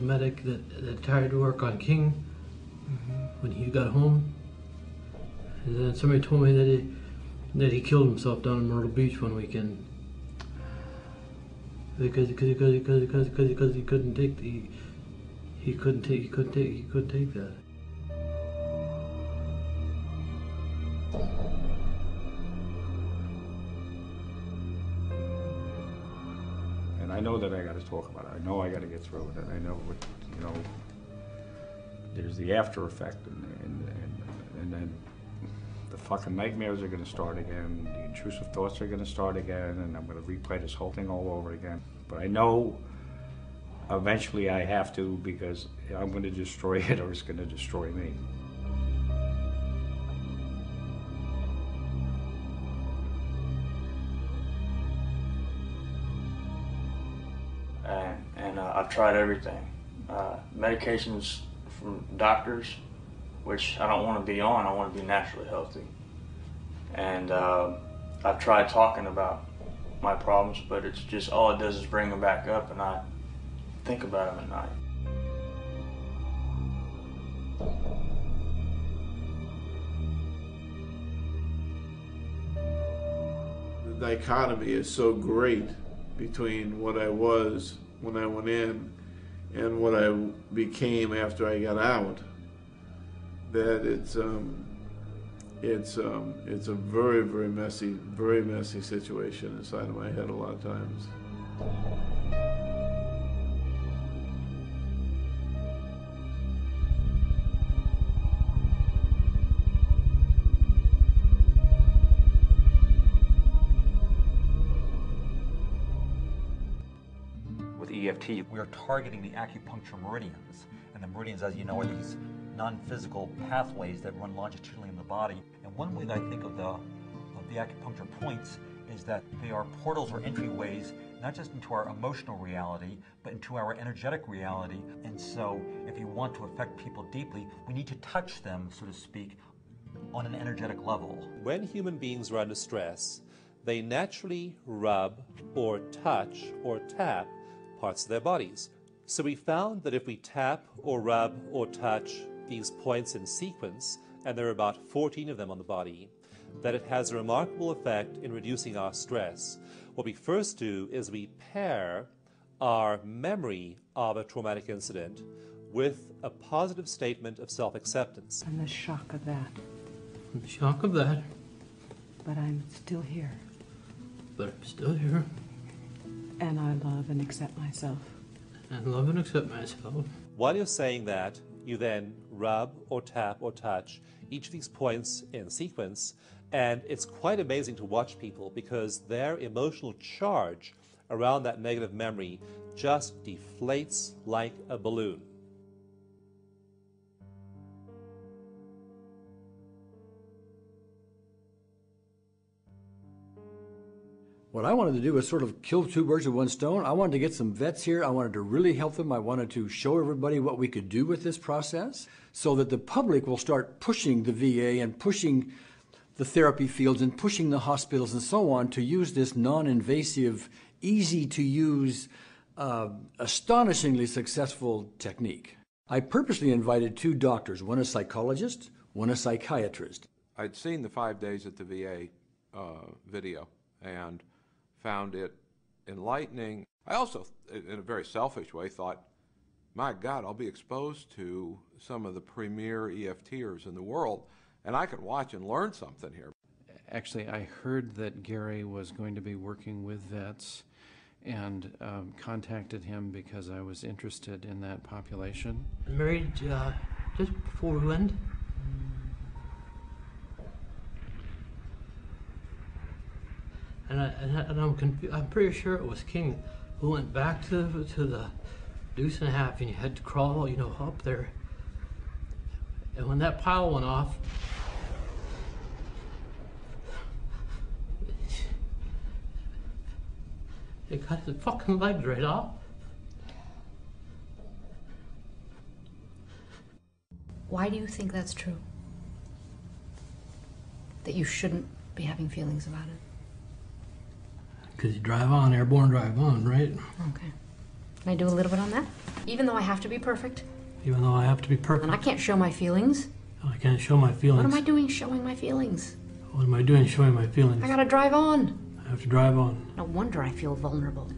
medic that tried to work on King when he got home. And then somebody told me that he killed himself down in Myrtle Beach one weekend because he couldn't take that. And I know that I got to talk about it. I know I got to get through it. And I know what, you know, there's the after effect, and then the fucking nightmares are going to start again. The intrusive thoughts are going to start again, and I'm going to replay this whole thing all over again. But I know eventually I have to, because I'm going to destroy it or it's going to destroy me. And I've tried everything. Medications from doctors, which I don't want to be on. I want to be naturally healthy. And I've tried talking about my problems, but it's just, all it does is bring them back up, and I think about them at night. The dichotomy is so great between what I was when I went in and what I became after I got out, that it's a very, very messy situation inside of my head a lot of times. With EFT, we are targeting the acupuncture meridians. And the meridians, as you know, are these non-physical pathways that run longitudinally in the body. And one way that I think of the acupuncture points is that they are portals or entryways, not just into our emotional reality, but into our energetic reality. And so if you want to affect people deeply, we need to touch them, so to speak, on an energetic level. When human beings are under stress, they naturally rub or touch or tap parts of their bodies. So we found that if we tap or rub or touch these points in sequence, and there are about 14 of them on the body, that it has a remarkable effect in reducing our stress. What we first do is we pair our memory of a traumatic incident with a positive statement of self-acceptance. And the shock of that. The shock of that. But I'm still here. But I'm still here. And I love and accept myself. And love and accept myself. While you're saying that, you then rub or tap or touch each of these points in sequence, and it's quite amazing to watch people because their emotional charge around that negative memory just deflates like a balloon. What I wanted to do was sort of kill two birds with one stone. I wanted to get some vets here. I wanted to really help them. I wanted to show everybody what we could do with this process so that the public will start pushing the VA and pushing the therapy fields and pushing the hospitals and so on to use this non-invasive, easy-to-use, astonishingly successful technique. I purposely invited two doctors, one a psychologist, one a psychiatrist. I'd seen the 5 days at the VA video and found it enlightening. I also, in a very selfish way, thought, my God, I'll be exposed to some of the premier EFTers in the world, and I can watch and learn something here. Actually, I heard that Gary was going to be working with vets and contacted him because I was interested in that population. I married just before we went. And I'm pretty sure it was King who went back to the deuce and a half, and you had to crawl, you know, up there. And when that pile went off, it cut his fucking legs right off. Why do you think that's true? That you shouldn't be having feelings about it? Because you drive on, airborne drive on, right? Okay. Can I do a little bit on that? Even though I have to be perfect, Even though I have to be perfect. and I can't show my feelings, I can't show my feelings. what am I doing showing my feelings? What am I doing showing my feelings? I gotta drive on. I have to drive on. No wonder I feel vulnerable.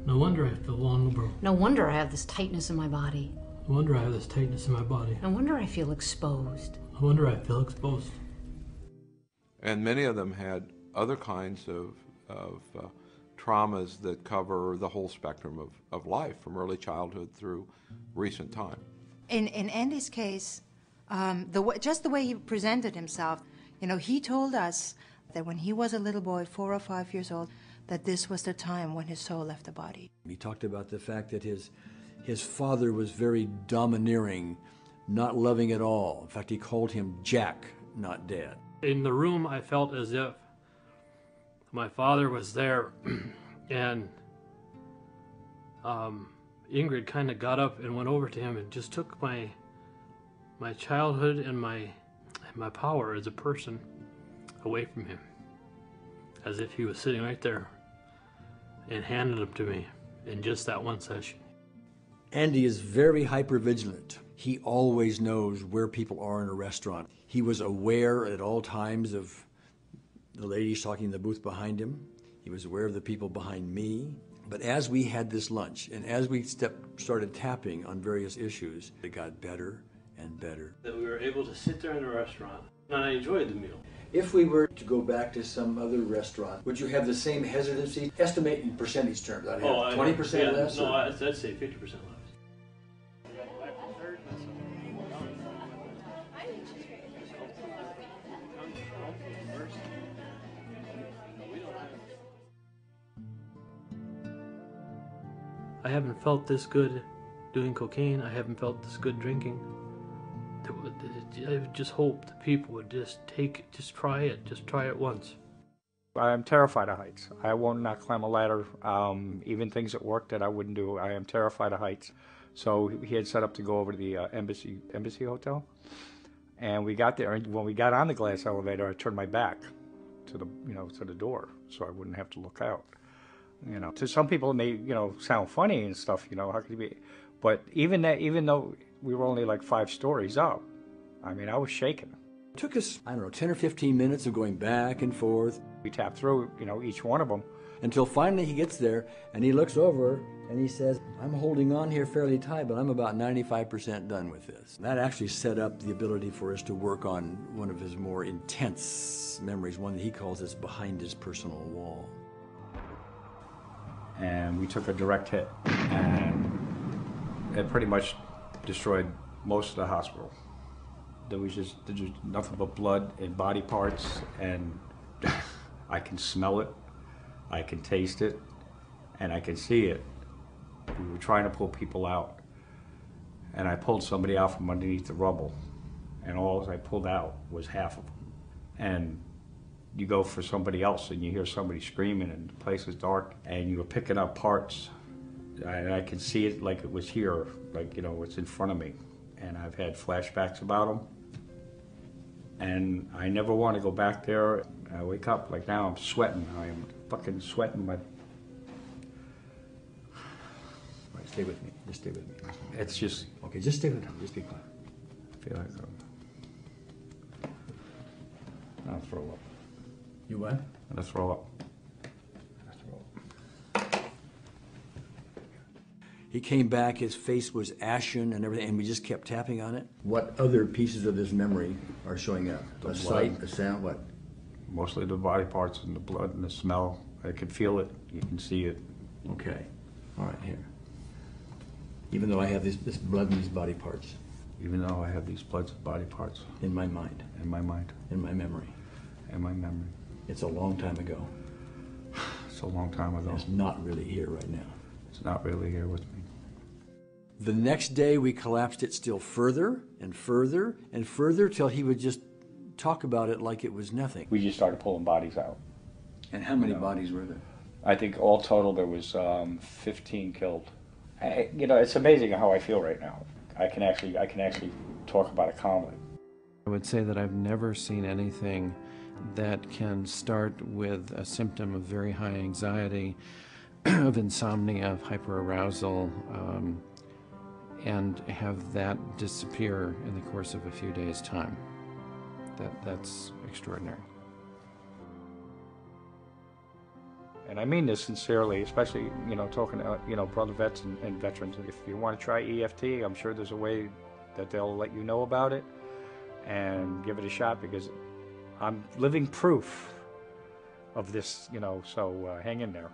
No wonder I feel vulnerable. No wonder I have this tightness in my body. No wonder I have this tightness in my body. No wonder I feel exposed. No wonder I feel exposed. And many of them had other kinds of traumas that cover the whole spectrum of life, from early childhood through recent time. In Andy's case, just the way he presented himself, you know, he told us that when he was a little boy, 4 or 5 years old, that this was the time when his soul left the body. He talked about the fact that his father was very domineering, not loving at all. In fact, he called him Jack, not Dad. In the room, I felt as if my father was there, and Ingrid kind of got up and went over to him and just took my childhood and my power as a person away from him, as if he was sitting right there, and handed them to me in just that one session. Andy is very hypervigilant. He always knows where people are in a restaurant. He was aware at all times of the ladies talking in the booth behind him. He was aware of the people behind me. But as we had this lunch, and as we started tapping on various issues, it got better and better. That we were able to sit there in a restaurant, and I enjoyed the meal. If we were to go back to some other restaurant, would you have the same hesitancy? Estimate in percentage terms. I'd have 20% less? No, I'd say 50% less. I haven't felt this good doing cocaine. I haven't felt this good drinking. I just hope the people would just try it once. I'm terrified of heights. I won't not climb a ladder, even things at work that I wouldn't do. I am terrified of heights. So he had set up to go over to the Embassy Hotel, and we got there. And when we got on the glass elevator, I turned my back to the door, so I wouldn't have to look out. You know, to some people it may sound funny and stuff. How could you be? But even though we were only like 5 stories up, I mean, I was shaking. It took us, 10 or 15 minutes of going back and forth. We tapped through, each one of them. Until finally he gets there and he looks over and he says, I'm holding on here fairly tight, but I'm about 95% done with this. That actually set up the ability for us to work on one of his more intense memories, one that he calls his behind his personal wall. And we took a direct hit, and it pretty much destroyed most of the hospital. There was just nothing but blood and body parts, and I can smell it, I can taste it, and I can see it. We were trying to pull people out, and I pulled somebody out from underneath the rubble, and all I pulled out was half of them. And you go for somebody else and you hear somebody screaming and the place is dark and you're picking up parts. I can see it like it was here, like, it's in front of me. And I've had flashbacks about them. And I never want to go back there. I wake up, like now I'm sweating. I am fucking sweating. Right, stay with me. Just stay with me. It's just... Okay, just stay with me. Just be quiet. I feel like I'll throw up. You what? I'll throw up. He came back, his face was ashen and everything, and we just kept tapping on it. What other pieces of this memory are showing up? The a blood. sight, a sound, what? Mostly the body parts and the blood and the smell. I can feel it, you can see it. Okay, all right, here. Even though I have this blood in these body parts. Even though I have these bloods and body parts. In my mind. In my mind. In my memory. In my memory. It's a long time ago. It's a long time ago. It's not really here right now. It's not really here with me. The next day we collapsed it still further and further and further till he would just talk about it like it was nothing. We just started pulling bodies out. And how many bodies were there? I think all total there was 15 killed. It's amazing how I feel right now. I can actually talk about it calmly. I would say that I've never seen anything that can start with a symptom of very high anxiety of insomnia, of hyperarousal, and have that disappear in the course of a few days' time. That's extraordinary. And I mean this sincerely, especially, talking to, brother vets and veterans. If you want to try EFT, I'm sure there's a way that they'll let you know about it and give it a shot, because I'm living proof of this, so hang in there.